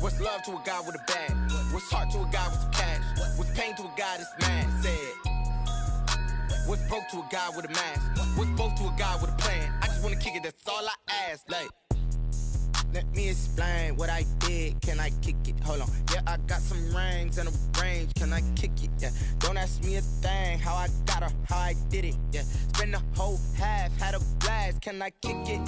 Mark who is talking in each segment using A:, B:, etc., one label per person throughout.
A: What's love to a guy with a bag? What's heart to a guy with some cash? What's pain to a guy that's mad? Said. What's broke to a guy with a mask? What's both to a guy with a plan? I just wanna kick it, that's all I ask. Like, let me explain what I did. Can I kick it? Hold on. Yeah, I got some rings and a range. Can I kick it? Yeah. Don't ask me a thing. How I got her, how I did it. Yeah. Spend the whole half, had a blast. Can I kick it?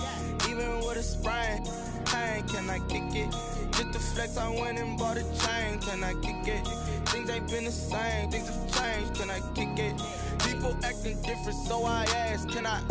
A: Even with a sprain. Pain, can I kick it? Just to flex, I went and bought a chain. Can I kick it? Things ain't been the same. Things have changed. Can I kick it? People acting different, so I ask, can I?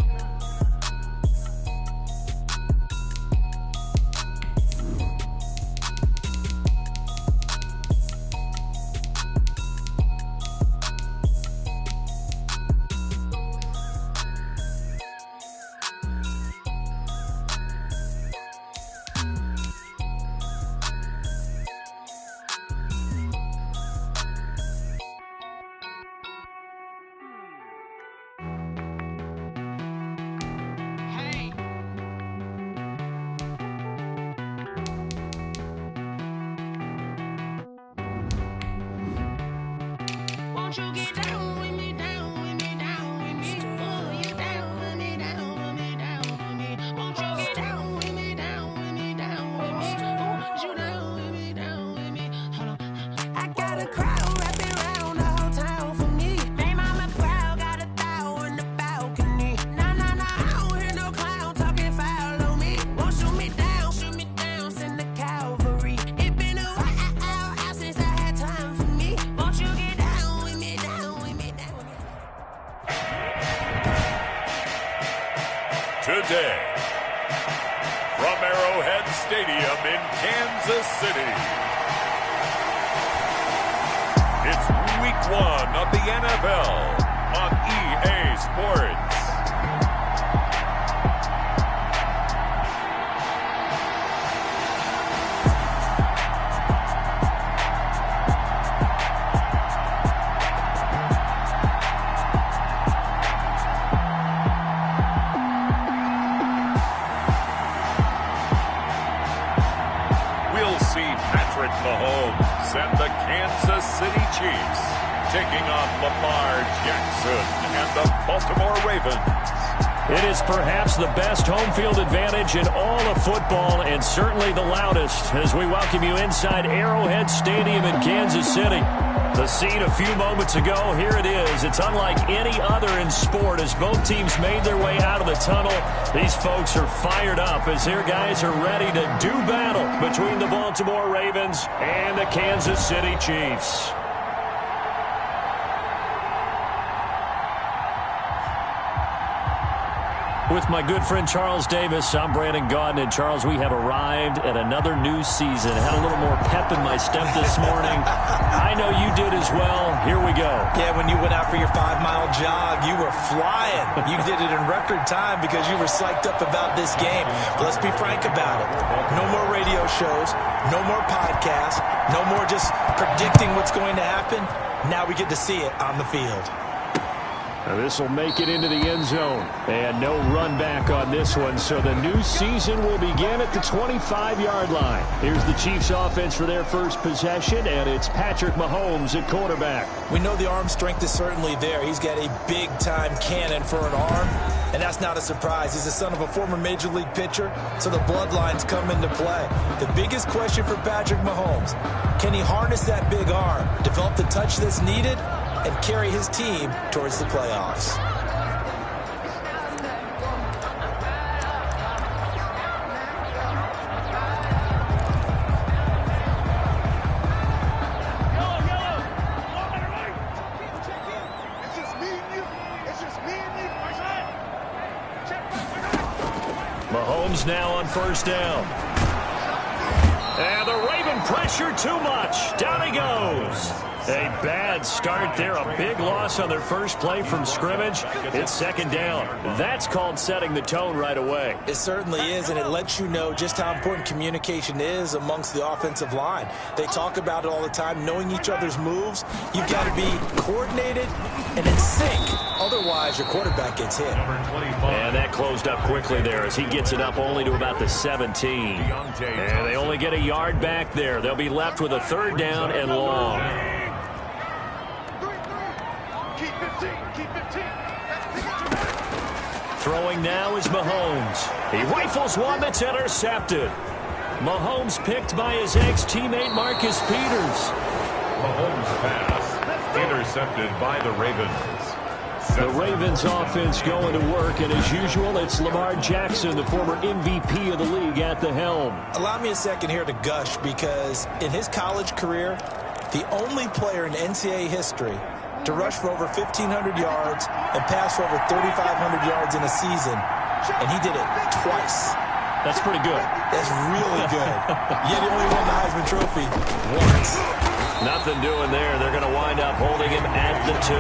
B: Today, from Arrowhead Stadium in Kansas City, it's Week 1 of the NFL on EA Sports. Mahomes and the Kansas City Chiefs taking on Lamar Jackson and the Baltimore Ravens.
C: It is perhaps the best home field advantage in all of football and certainly the loudest as we welcome you inside Arrowhead Stadium in Kansas City. The scene a few moments ago, here it is. It's unlike any other in sport as both teams made their way out of the tunnel. These folks are fired up as their guys are ready to do battle between the Baltimore Ravens and the Kansas City Chiefs. With my good friend Charles Davis, I'm Brandon Gaudin. And Charles, we have arrived at another new season. Had a little more pep in my step this morning. I know you did as well. Here we go.
D: Yeah, when you went out for your 5-mile jog, you were flying. You did it in record time because you were psyched up about this game. But let's be frank about it. No more radio shows, no more podcasts, no more just predicting what's going to happen. Now we get to see it on the field.
C: This will make it into the end zone. And no run back on this one. So the new season will begin at the 25-yard line. Here's the Chiefs offense for their first possession, and it's Patrick Mahomes at quarterback.
D: We know the arm strength is certainly there. He's got a big-time cannon for an arm, and that's not a surprise. He's the son of a former Major League pitcher, so the bloodlines come into play. The biggest question for Patrick Mahomes, can he harness that big arm, develop the touch that's needed, and carry his team towards the playoffs?
C: Mahomes now on first down. And the Raven pressure too much. Down he goes. A bad start there, a big loss on their first play from scrimmage. It's second down. That's called setting the tone right away.
D: It certainly is, and it lets you know just how important communication is amongst the offensive line. They talk about it all the time, knowing each other's moves. You've got to be coordinated and in sync. Otherwise, your quarterback gets hit.
C: And that closed up quickly there as he gets it up only to about the 17. And they only get a yard back there. there. They'll be left with a 3rd down and long. Throwing now is Mahomes. He rifles one that's intercepted. Mahomes picked by his ex-teammate Marcus Peters.
B: Mahomes pass intercepted by the Ravens.
C: The Ravens offense going to work, and as usual, it's Lamar Jackson, the former MVP of the league, at the helm.
D: Allow me a second here to gush, because in his college career, the only player in NCAA history to rush for over 1,500 yards and pass for over 3,500 yards in a season, and he did it twice.
C: That's pretty good.
D: That's really good. Yet he only won the Heisman Trophy once.
C: Nothing doing there. They're going to wind up holding him at the 2.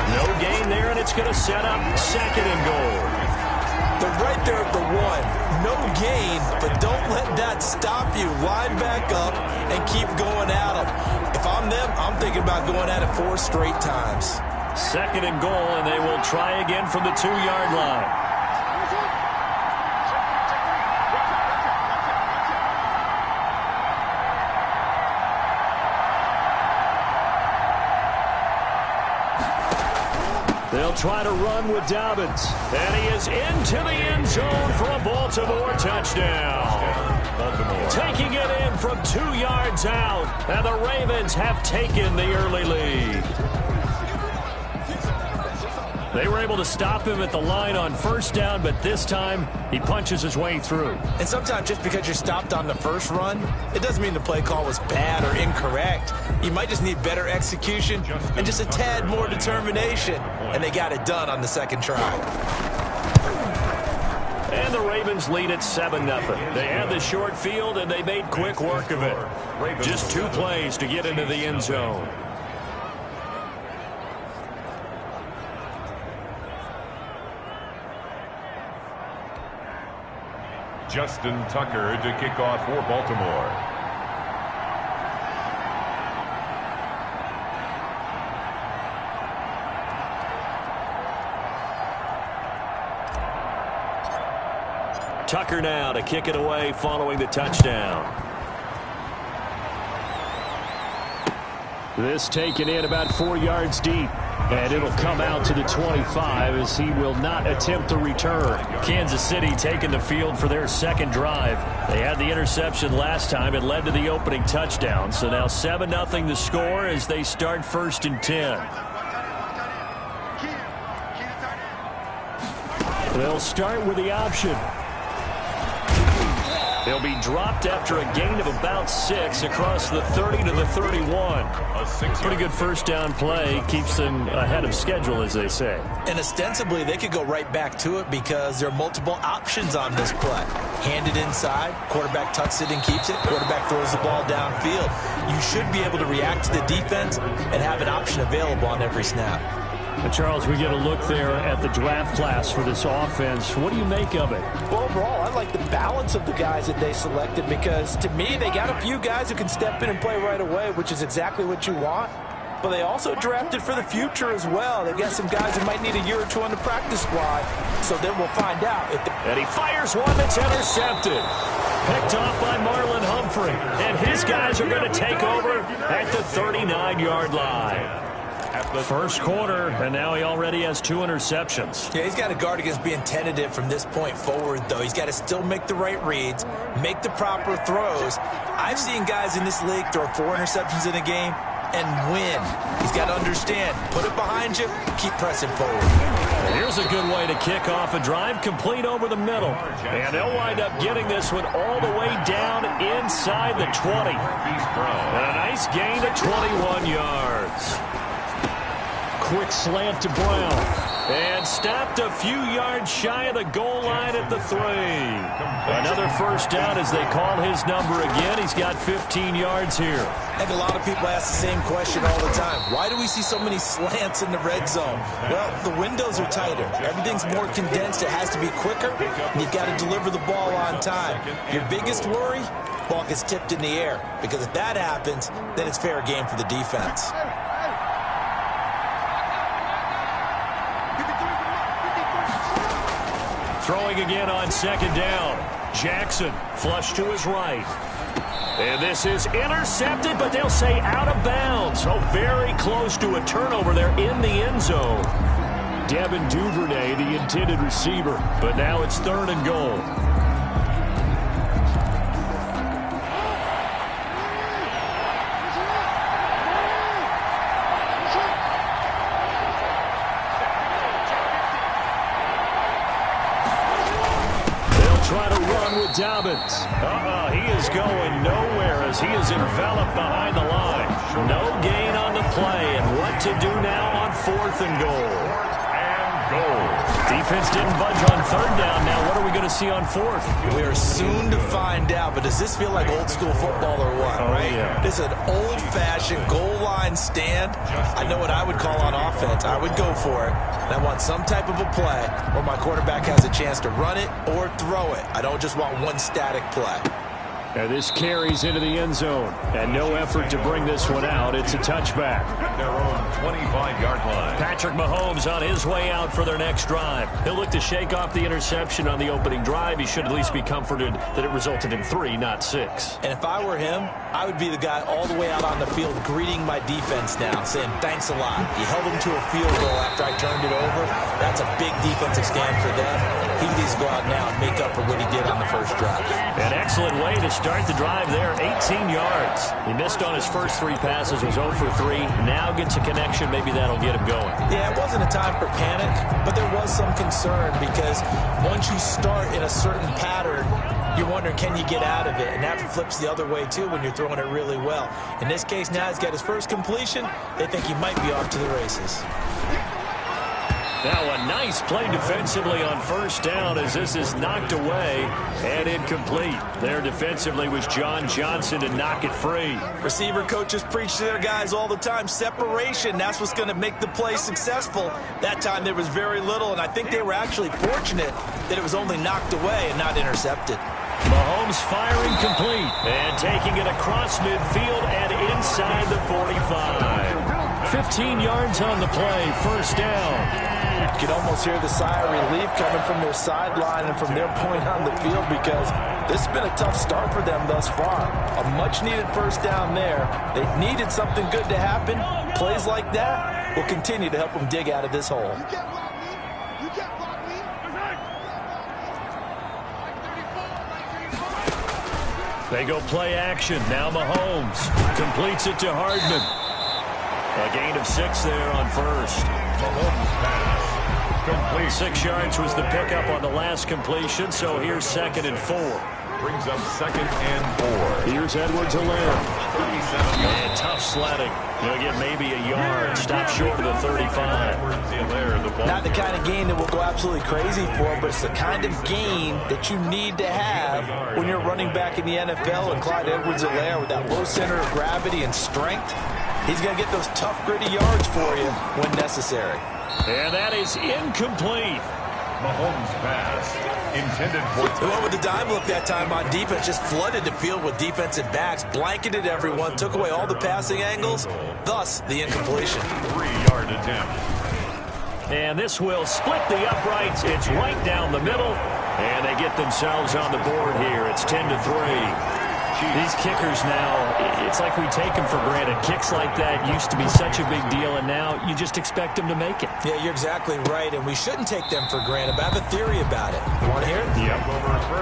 C: No gain there, and it's going to set up 2nd and goal.
D: They're right there at the 1. No gain, but don't let that stop you. Line back up and keep going at them. If I'm them, I'm thinking about going at it 4 straight times.
C: 2nd and goal, and they will try again from the 2-yard line. They'll try to run with Dobbins. And he is into the end zone for a Baltimore touchdown. Baltimore taking it in from 2 yards out. And the Ravens have taken the early lead. They were able to stop him at the line on 1st down, but this time he punches his way through.
D: And sometimes just because you're stopped on the first run, it doesn't mean the play call was bad or incorrect. You might just need better execution and just a tad more determination. And they got it done on the 2nd try.
C: And the Ravens lead at 7-0. They had the short field, and they made quick work of it. Just 2 plays to get into the end zone.
B: Justin Tucker to kick off for Baltimore.
C: Tucker now to kick it away following the touchdown. This taken in about 4 yards deep. And it'll come out to the 25 as he will not attempt the return. Kansas City taking the field for their 2nd drive. They had the interception last time. It led to the opening touchdown. So now 7-0 the score as they start 1st and 10. They'll start with the option. They'll be dropped after a gain of about 6 across the 30 to the 31. Pretty good 1st down play. Keeps them ahead of schedule, as they say.
D: And ostensibly, they could go right back to it because there are multiple options on this play. Handed inside, quarterback tucks it and keeps it, quarterback throws the ball downfield. You should be able to react to the defense and have an option available on every snap.
C: And Charles, we get a look there at the draft class for this offense. What do you make of it?
E: Well, overall, I like the balance of the guys that they selected because, to me, they got a few guys who can step in and play right away, which is exactly what you want. But they also drafted for the future as well. They've got some guys who might need a year or 2 on the practice squad, so then we'll find out.
C: And he fires one that's intercepted. Picked off by Marlon Humphrey. And his guys are going to take over at the 39-yard line. First quarter, and now he already has 2 interceptions.
D: Yeah, he's got to guard against being tentative from this point forward, though. He's got to still make the right reads, make the proper throws. I've seen guys in this league throw 4 interceptions in a game and win. He's got to understand, put it behind you, keep pressing forward.
C: And here's a good way to kick off a drive, complete over the middle. And they'll wind up getting this one all the way down inside the 20. And a nice gain of 21 yards. Quick slant to Brown. And stopped a few yards shy of the goal line at the 3. Another first down as they call his number again. He's got 15 yards here.
D: I think a lot of people ask the same question all the time. Why do we see so many slants in the red zone? Well, the windows are tighter. Everything's more condensed. It has to be quicker. And you've got to deliver the ball on time. Your biggest worry? Ball gets tipped in the air. Because if that happens, then it's fair game for the defense.
C: Throwing again on 2nd down. Jackson flush to his right. And this is intercepted, but they'll say out of bounds. Oh, very close to a turnover there in the end zone. Devin Duvernay, the intended receiver, but now it's 3rd and goal. Try to run with Dobbins. He is going nowhere as he is enveloped behind the line. No gain on the play, and what to do now on 4th and goal. Defense didn't budge on 3rd down. Now what are we going to see on 4th?
E: We are soon to find out, but does this feel like old school football or what, right?
C: Yeah.
E: This is an old-fashioned goal line stand. I know what I would call on offense. I would go for it. And I want some type of a play where my quarterback has a chance to run it or throw it. I don't just want one static play.
C: And this carries into the end zone. And no effort to bring this one out. It's a touchback.
B: Their own 25-yard line.
C: Patrick Mahomes on his way out for their next drive. He'll look to shake off the interception on the opening drive. He should at least be comforted that it resulted in 3, not 6.
E: And if I were him, I would be the guy all the way out on the field greeting my defense now, saying thanks a lot. You held them to a field goal after I turned it over. That's a big defensive stand for them. He needs to go out now and make up for what he did on the first drive.
C: An excellent way to start the drive there, 18 yards. He missed on his first 3 passes, was 0 for 3. Now gets a connection. Maybe that'll get him going.
E: Yeah, it wasn't a time for panic, but there was some concern because once you start in a certain pattern, you're wondering, can you get out of it? And that flips the other way, too, when you're throwing it really well. In this case, now he's got his first completion. They think he might be off to the races.
C: Now a nice play defensively on 1st down as this is knocked away and incomplete. There defensively was John Johnson to knock it free.
E: Receiver coaches preach to their guys all the time. Separation, that's what's going to make the play successful. That time there was very little, and I think they were actually fortunate that it was only knocked away and not intercepted.
C: Mahomes firing complete and taking it across midfield and inside the 45. 15 yards on the play, 1st down.
E: You can almost hear the sigh of relief coming from their sideline and from their point on the field because this has been a tough start for them thus far. A much-needed 1st down there. They needed something good to happen. Plays like that will continue to help them dig out of this hole.
C: They go play action. Now Mahomes completes it to Hardman. A gain of 6 there on 1st.
B: Mahomes pass. Complete.
C: 6 yards was the pickup on the last completion, so here's 2nd and 4.
B: Brings up 2nd and 4.
C: Here's Edwards-Helaire. And tough sledding. He'll get maybe a yard. Stop short of the 35.
E: Not the kind of gain that we'll go absolutely crazy for, but it's the kind of gain that you need to have when you're running back in the NFL. And Clyde Edwards-Helaire with that low center of gravity and strength, he's going to get those tough, gritty yards for you when necessary.
C: And that is incomplete.
B: Mahomes pass. Intended for...
E: The one with the dime look that time on defense just flooded the field with defensive backs, blanketed everyone, took away all the passing angles, thus the incompletion.
B: 3-yard attempt.
C: And this will split the uprights. It's right down the middle. And they get themselves on the board here. It's 10-3. These kickers now, it's like we take them for granted. Kicks like that used to be such a big deal, and now you just expect them to make it.
E: Yeah, you're exactly right, and we shouldn't take them for granted, but I have a theory about it. You want to hear it?
C: Yep.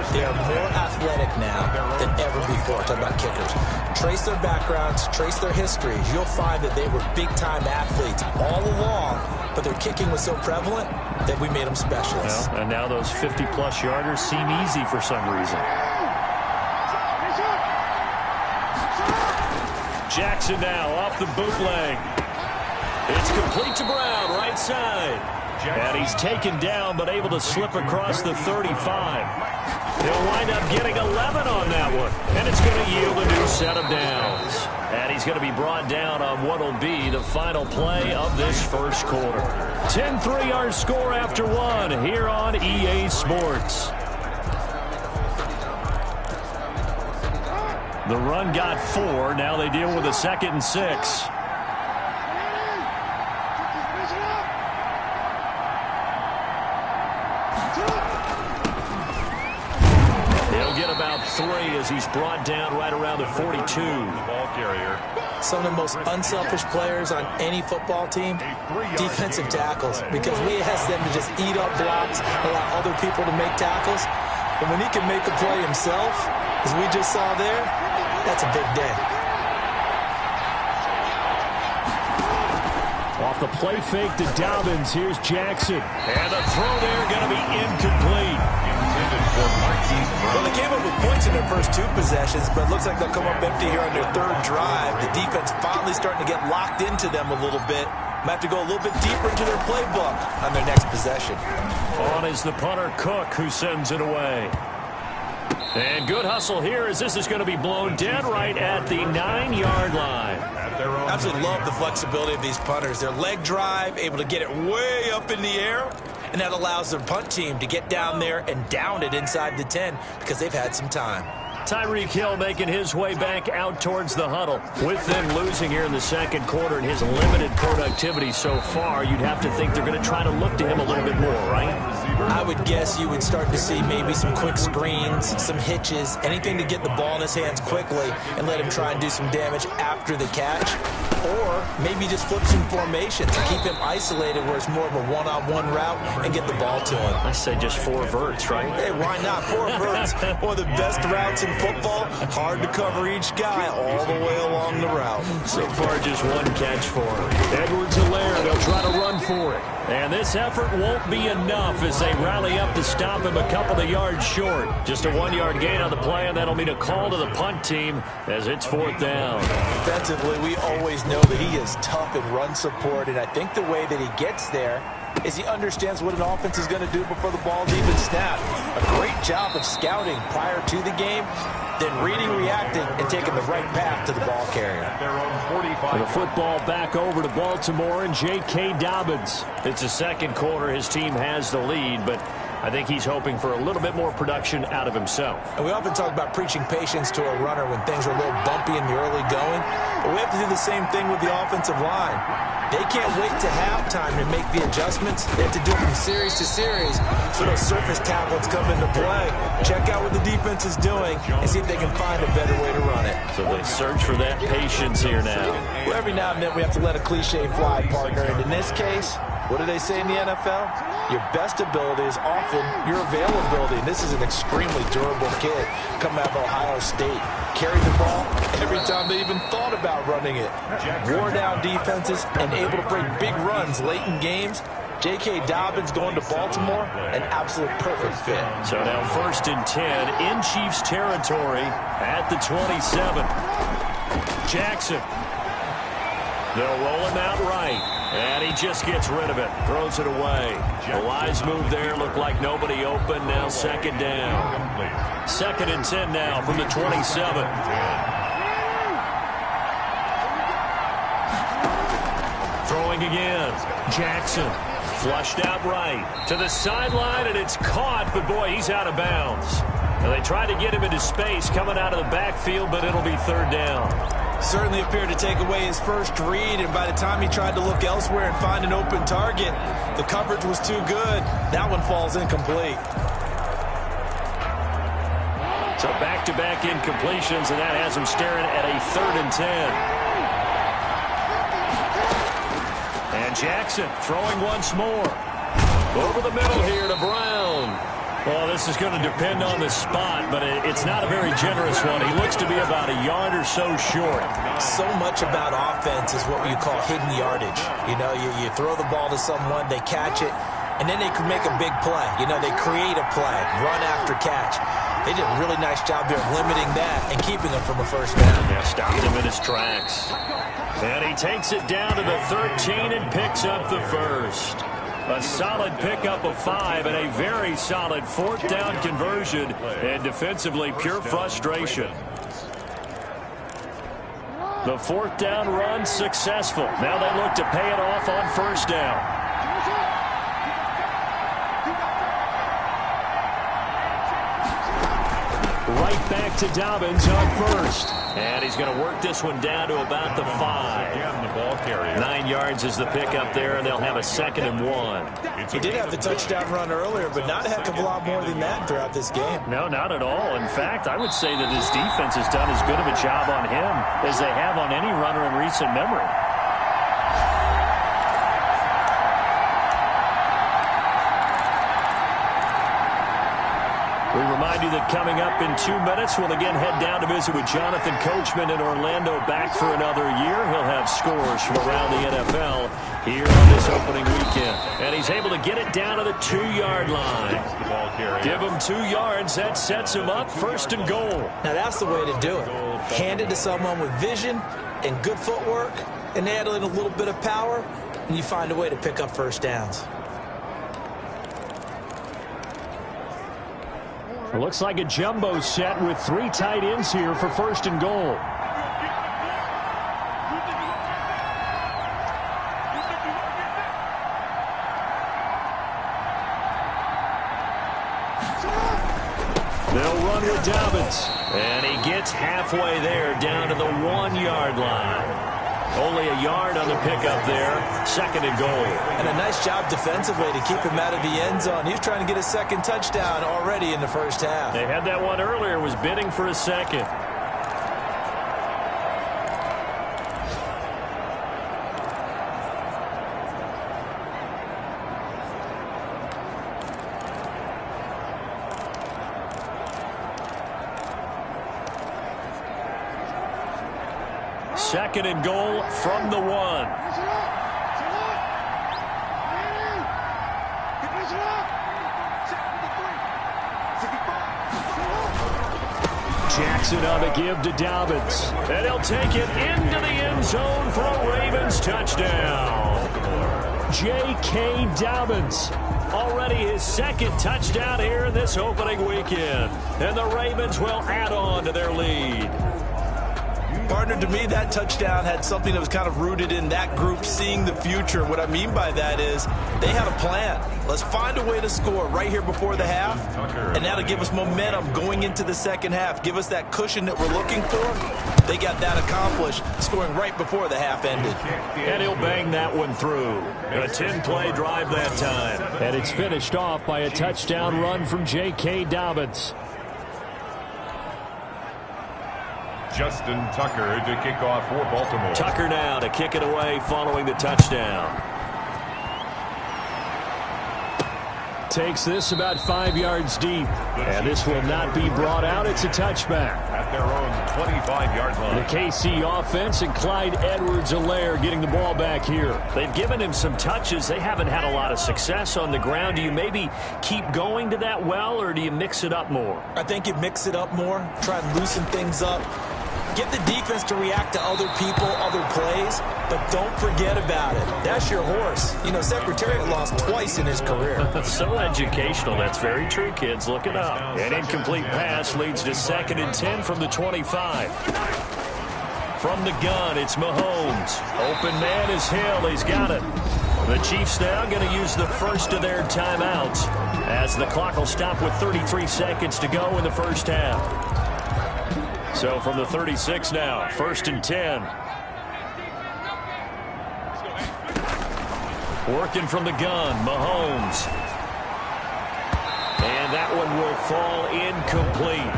E: They are more athletic now than ever before. Talking about kickers. Trace their backgrounds, trace their histories. You'll find that they were big-time athletes all along, but their kicking was so prevalent that we made them specialists.
C: Well, and now those 50-plus yarders seem easy for some reason. Jackson now off the bootleg. It's complete to Brown, right side. And he's taken down, but able to slip across the 35. He'll wind up getting 11 on that one. And it's going to yield a new set of downs. And he's going to be brought down on what will be the final play of this first quarter. 10-3 our score after 1 here on EA Sports. The run got 4. Now they deal with a 2nd and 6. They'll get about 3 as he's brought down right around the 42.
B: The ball carrier.
D: Some of the most unselfish players on any football team, defensive tackles, because we ask them to just eat up blocks, allow other people to make tackles. And when he can make a play himself, as we just saw there, that's a big day.
C: Off the play fake to Dobbins. Here's Jackson. And the throw there going to be incomplete.
D: Well, they came up with points in their first 2 possessions, but it looks like they'll come up empty here on their 3rd drive. The defense finally starting to get locked into them a little bit. Might have to go a little bit deeper into their playbook on their next possession.
C: On is the punter, Cook, who sends it away. And good hustle here as this is going to be blown dead right at the 9-yard line.
D: Absolutely love the flexibility of these punters. Their leg drive, able to get it way up in the air, and that allows their punt team to get down there and down it inside the 10 because they've had some time.
C: Tyreek Hill making his way back out towards the huddle. With them losing here in the second quarter and his limited productivity so far, you'd have to think they're going to try to look to him a little bit more, right?
D: I would guess you would start to see maybe some quick screens, some hitches, anything to get the ball in his hands quickly and let him try and do some damage after the catch. Or maybe just flip some formations and keep him isolated where it's more of a one-on-one route and get the ball to him.
C: I say just 4 verts, right?
D: Hey, why not? 4 verts, one of the best routes in football. Hard to cover each guy all the way along the route.
C: So far, just 1 catch for him. Edwards-Helaire, they'll try to run for it. And this effort won't be enough as they rally up to stop him a couple of yards short. Just a 1-yard gain on the play, and that'll mean a call to the punt team as it's 4th down.
D: Defensively, we always know that he is tough in run support, and I think the way that he gets there is he understands what an offense is going to do before the ball's even snapped. A great job of scouting prior to the game, then reading, reacting, and taking the right path to the ball carrier.
C: The football back over to Baltimore and J.K. Dobbins. It's the second quarter. His team has the lead, but I think he's hoping for a little bit more production out of himself.
D: And we often talk about preaching patience to a runner when things are a little bumpy in the early going, but we have to do the same thing with the offensive line. They can't wait to halftime to make the adjustments. They have to do it from series to series. So those surface tablets come into play. Check out what the defense is doing and see if they can find a better way to run it.
C: So they search for that patience here now.
D: Well, every now and then we have to let a cliche fly, partner. And in this case, what do they say in the NFL? Your best ability is often your availability. And this is an extremely durable kid coming out of Ohio State. Carried the ball every time they even thought about running it. Wore down defenses and able to break big runs late in games. J.K. Dobbins going to Baltimore, an absolute perfect fit.
C: So now 1st and 10 in Chiefs territory at the 27. Jackson. They'll roll him out right. And he just gets rid of it. Throws it away. The wise move there. Looked like nobody open. Now 2nd down. 2nd and 10 now from the 27. Throwing again. Jackson. Flushed out right. To the sideline, and it's caught. But, boy, he's out of bounds. And they tried to get him into space coming out of the backfield, but it'll be 3rd down.
D: Certainly appeared to take away his first read, and by the time he tried to look elsewhere and find an open target, the coverage was too good. That one falls incomplete.
C: So back-to-back incompletions, and that has him staring at a 3rd and 10. And Jackson throwing once more. Over the middle here to Brown. Well, this is going to depend on the spot, but it's not a very generous one. He looks to be about a yard or so short.
D: So much about offense is what you call hidden yardage. You know, you throw the ball to someone, they catch it, and then they can make a big play. You know, they create a play, run after catch. They did a really nice job there of limiting that and keeping him from a 1st down.
C: Yeah, stopped him in his tracks. And he takes it down to the 13 and picks up the 1st. A solid pickup of 5 and a very solid 4th down conversion. And defensively, pure frustration. The 4th down run successful. Now they look to pay it off on 1st down. Right back to Dobbins on first. And he's going to work this one down to about the 5. 9 yards is the pickup there, and they'll have a 2nd and 1.
D: He did have the touchdown run earlier, but not a heck of a lot more than that throughout this game.
C: No, not at all. In fact, I would say that his defense has done as good of a job on him as they have on any runner in recent memory. We remind you that coming up in 2 minutes, we'll again head down to visit with Jonathan Coachman in Orlando, back for another year. He'll have scores from around the NFL here on this opening weekend. And he's able to get it down to the 2-yard line. Give him 2 yards. That sets him up 1st and goal.
D: Now that's the way to do it. Hand it to someone with vision and good footwork, and add in a little bit of power, and you find a way to pick up first downs.
C: It looks like a jumbo set with 3 tight ends here for 1st and goal. They'll run with Dobbins. And he gets halfway there, down to the 1-yard line. Only a yard on the pickup there. 2nd and goal.
D: And a nice job defensively to keep him out of the end zone. He's trying to get a 2nd touchdown already in the first half.
C: They had that one earlier, was bidding for a 2nd. Second and goal from the 1. Jackson on the give to Dobbins. And he'll take it into the end zone for a Ravens touchdown. J.K. Dobbins. Already his 2nd touchdown here in this opening weekend. And the Ravens will add on to their lead.
D: Partner, to me, that touchdown had something that was kind of rooted in that group seeing the future. What I mean by that is they had a plan. Let's find a way to score right here before the half, and that'll give us momentum going into the second half. Give us that cushion that we're looking for. They got that accomplished, scoring right before the half ended.
C: And he'll bang that one through. A 10-play drive that time. And it's finished off by a touchdown run from J.K. Dobbins.
B: Justin Tucker to kick off for Baltimore.
C: Tucker now to kick it away following the touchdown. Takes this about 5 yards deep. And this will not be brought out. It's a touchback.
B: At their own 25-yard line.
C: The KC offense and Clyde Edwards-Helaire getting the ball back here. They've given him some touches. They haven't had a lot of success on the ground. Do you maybe keep going to that well, or do you mix it up more?
D: I think you mix it up more. Try and loosen things up. Get the defense to react to other people, other plays, but don't forget about it. That's your horse. You know, Secretariat lost twice in his career.
C: So educational. That's very true, kids. Look it up. An incomplete pass leads to 2nd and 10 from the 25. From the gun, it's Mahomes. Open man is Hill. He's got it. The Chiefs now going to use the first of their timeouts as the clock will stop with 33 seconds to go in the first half. So from the 36 now, 1st and 10. Working from the gun, Mahomes. And that one will fall incomplete.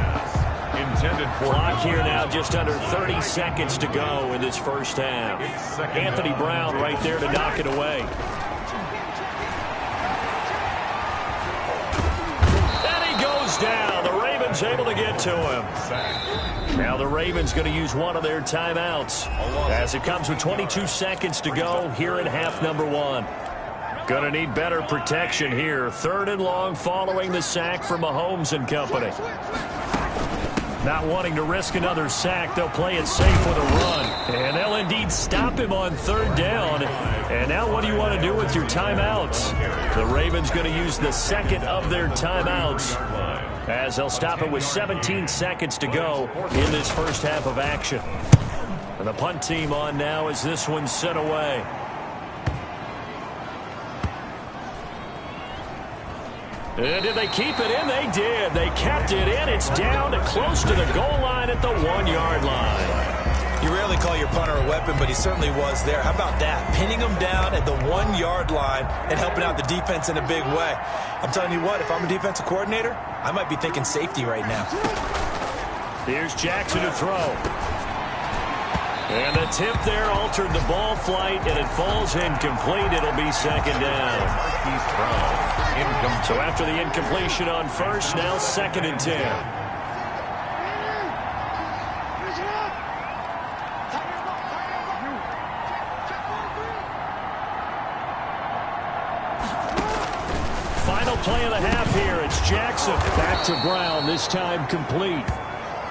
B: Intended for
C: clock here now, just under 30 seconds to go in this first half. Anthony Brown right there to knock it away. And he goes down. The Ravens able to get to him. Now the Ravens going to use one of their timeouts as it comes with 22 seconds to go here in half number 1. Going to need better protection here. 3rd and long following the sack from Mahomes and company. Not wanting to risk another sack, they'll play it safe with a run. And they'll indeed stop him on 3rd down. And now what do you want to do with your timeouts? The Ravens going to use the 2nd of their timeouts, as they'll stop it with 17 seconds to go in this first half of action. And the punt team on now as this one's set away. And did they keep it in? They did. They kept it in. It's down to close to the goal line at the 1-yard line.
D: You rarely call your punter a weapon, but he certainly was there. How about that? Pinning him down at the 1-yard line and helping out the defense in a big way. I'm telling you what, if I'm a defensive coordinator, I might be thinking safety right now.
C: Here's Jackson to throw. And the tip there altered the ball flight, and it falls incomplete. It'll be second down. So after the incompletion on first, now 2nd and 10. Final play of the half here. It's Jackson. Back to Brown, this time complete.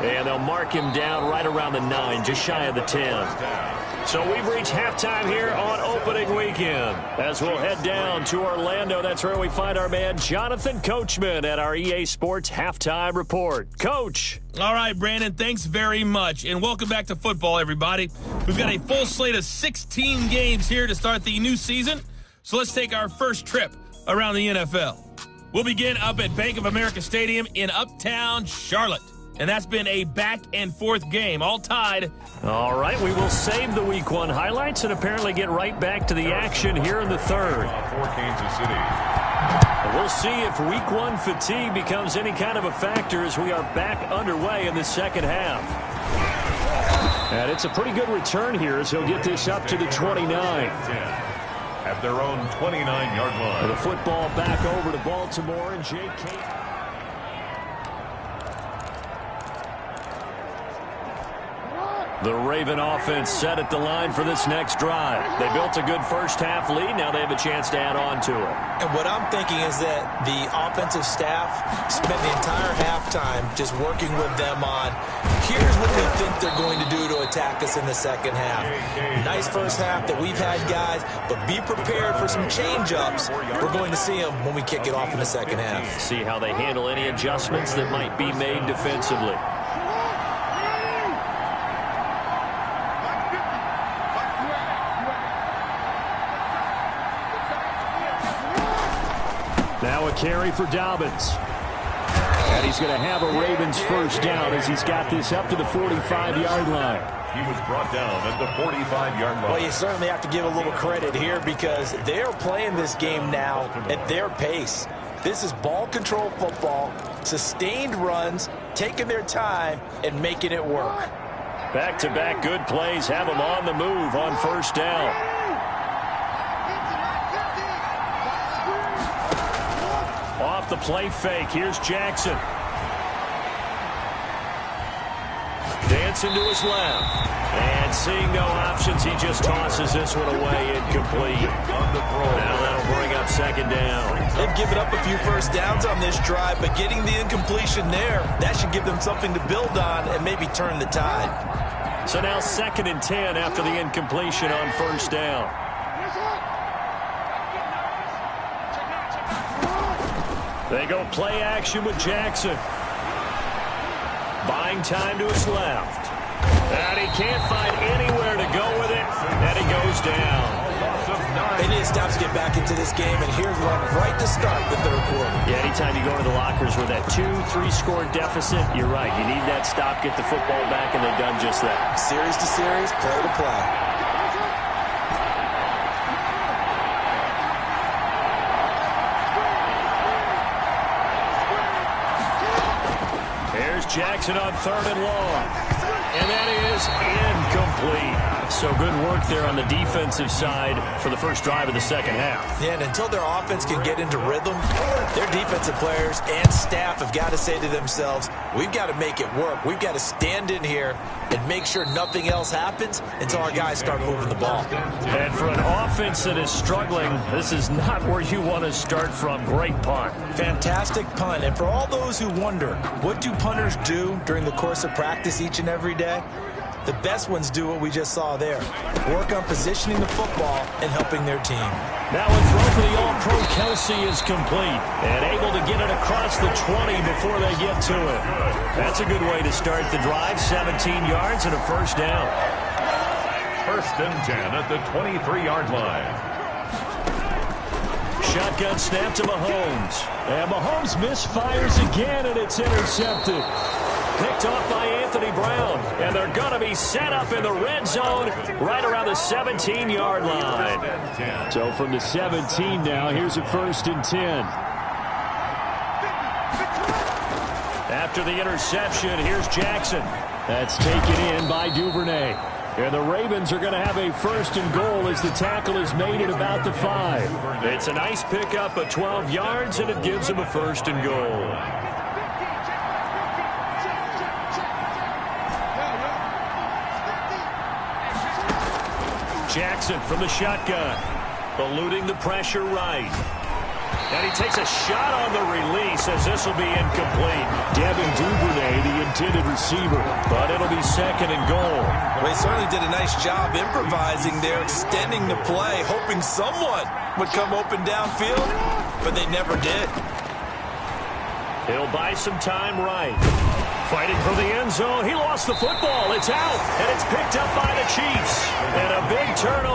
C: And they'll mark him down right around the 9, just shy of the 10. So we've reached halftime here on opening weekend. As we'll head down to Orlando, that's where we find our man Jonathan Coachman at our EA Sports Halftime Report. Coach.
F: All right, Brandon, thanks very much. And welcome back to football, everybody. We've got a full slate of 16 games here to start the new season. So let's take our first trip around the NFL. We'll begin up at Bank of America Stadium in Uptown Charlotte. And that's been a back-and-forth game, all tied.
C: All right, we will save the Week 1 highlights and apparently get right back to the action here in the third.
B: For Kansas City.
C: We'll see if Week 1 fatigue becomes any kind of a factor as we are back underway in the second half. And it's a pretty good return here as he'll get this up to the 29.
B: At their own 29-yard line.
C: The football back over to Baltimore, and J.K. The Raven offense set at the line for this next drive. They built a good first-half lead. Now they have a chance to add on to it.
D: And what I'm thinking is that the offensive staff spent the entire halftime just working with them on, here's what we think they're going to do to attack us in the second half. Nice first half that we've had, guys, but be prepared for some change-ups. We're going to see them when we kick it off in the second half.
C: See how they handle any adjustments that might be made defensively. Now a carry for Dobbins. And he's going to have a Ravens first down as he's got this up to the 45-yard line.
B: He was brought down at the 45-yard line.
D: Well, you certainly have to give a little credit here because they're playing this game now at their pace. This is ball control football, sustained runs, taking their time, and making it work.
C: Back-to-back good plays have them on the move on first down. Off the play fake, here's Jackson. Dancing to his left. And seeing no options, he just tosses this one away, incomplete. Now that'll bring up second down.
D: They've given up a few first downs on this drive, but getting the incompletion there, that should give them something to build on and maybe turn the tide.
C: So now 2nd and 10 after the incompletion on first down. They go play action with Jackson. Buying time to his left. And he can't find anywhere to go with it. And he goes down.
D: They need to stop to get back into this game, and here's one right to start the third quarter.
C: Yeah, anytime you go to the lockers with that 2-3 score deficit, you're right. You need that stop, get the football back, and they've done just that.
D: Series to series, play to play.
C: Jackson on 3rd and long. And that is incomplete. So good work there on the defensive side for the first drive of the second half.
D: Yeah, and until their offense can get into rhythm, their defensive players and staff have got to say to themselves, we've got to make it work. We've got to stand in here and make sure nothing else happens until our guys start moving the ball.
C: And for an offense that is struggling, this is not where you want to start from. Great punt.
D: Fantastic punt. And for all those who wonder, what do punters do during the course of practice each and every day? The best ones do what we just saw there. Work on positioning the football and helping their team.
C: That one throw for the All-Pro Kelsey is complete and able to get it across the 20 before they get to it. That's a good way to start the drive. 17 yards and a first down.
B: 1st and 10 at the 23-yard line.
C: shotgun snap to Mahomes. And Mahomes misfires again, and it's intercepted. Picked off by Anthony Brown. And they're going to be set up in the red zone right around the 17-yard line. So from the 17 now, here's a 1st and 10. After the interception, here's Jackson. That's taken in by Duvernay. And the Ravens are going to have a 1st and goal as the tackle is made at about the 5. It's a nice pickup of 12 yards, and it gives them a 1st and goal. Jackson from the shotgun, eluding the pressure right. And he takes a shot on the release as this will be incomplete. Devin Duvernay, the intended receiver, but it'll be 2nd and goal.
D: Well, he certainly did a nice job improvising there, extending the play, hoping someone would come open downfield, but they never did.
C: He'll buy some time right. Fighting for the end zone. He lost the football. It's out, and it's picked up by the Chiefs. And a big turnover.